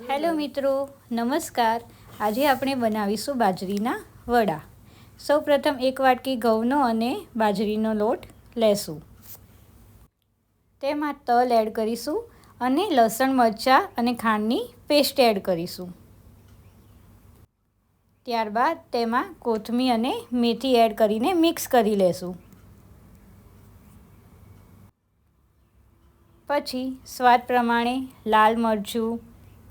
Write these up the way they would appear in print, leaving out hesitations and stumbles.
Hello મિત્રો, નમસ્કાર. આજે આપણે બનાવીશું બાજરીના વડા. સૌપ્રથમ એક વાટકી ઘઉંનો અને બાજરીનો લોટ લેશું. તેમાં તલ એડ કરીશું અને લસણ, મરચાં અને ખાંડની પેસ્ટ એડ કરીશું. ત્યારબાદ તેમાં કોથમીર અને મેથી એડ કરીને મિક્સ કરી લેશું. પછી સ્વાદ પ્રમાણે લાલ મરચું,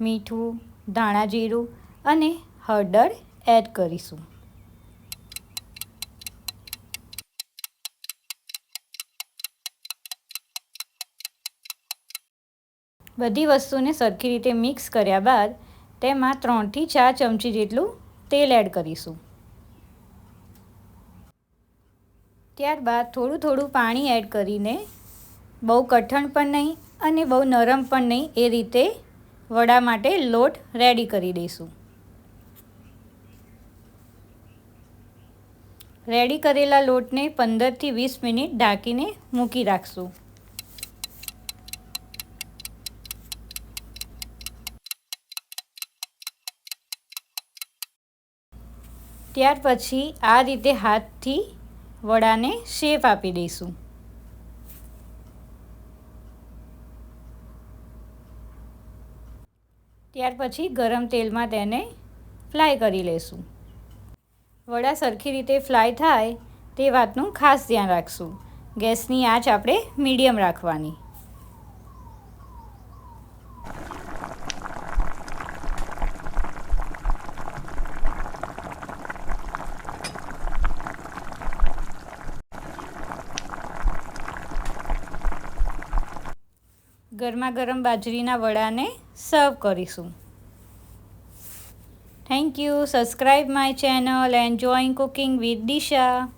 મીઠું, ધાણા જીરું અને હળદર એડ કરીશું. બધી વસ્તુને સરખી રીતે મિક્સ કર્યા બાદ તેમાં 3થી 4 ચમચી જેટલું તેલ એડ કરીશું. ત્યારબાદ થોડું પાણી એડ કરીને બહુ કઠણ પણ નહીં અને બહુ નરમ પણ નહીં, એ રીતે વડા માટે લોટ રેડી કરી દઈશું. રેડી કરેલા લોટને 15થી 20 મિનિટ ઢાંકીને મૂકી રાખશું. ત્યાર પછી આ રીતે હાથથી વડાને શેપ આપી દઈશું. ત્યાર પછી ગરમ તેલમાં તેને ફ્રાય કરી લેશું. વડા સરખી રીતે ફ્રાય થાય તે વાતનું ખાસ ધ્યાન રાખશું. ગેસની આંચ આપણે મીડિયમ રાખવાની. ગરમા ગરમ બાજરીના વડાને સર્વ કરીશું. Thank you. Subscribe my channel. Enjoying cooking with Disha.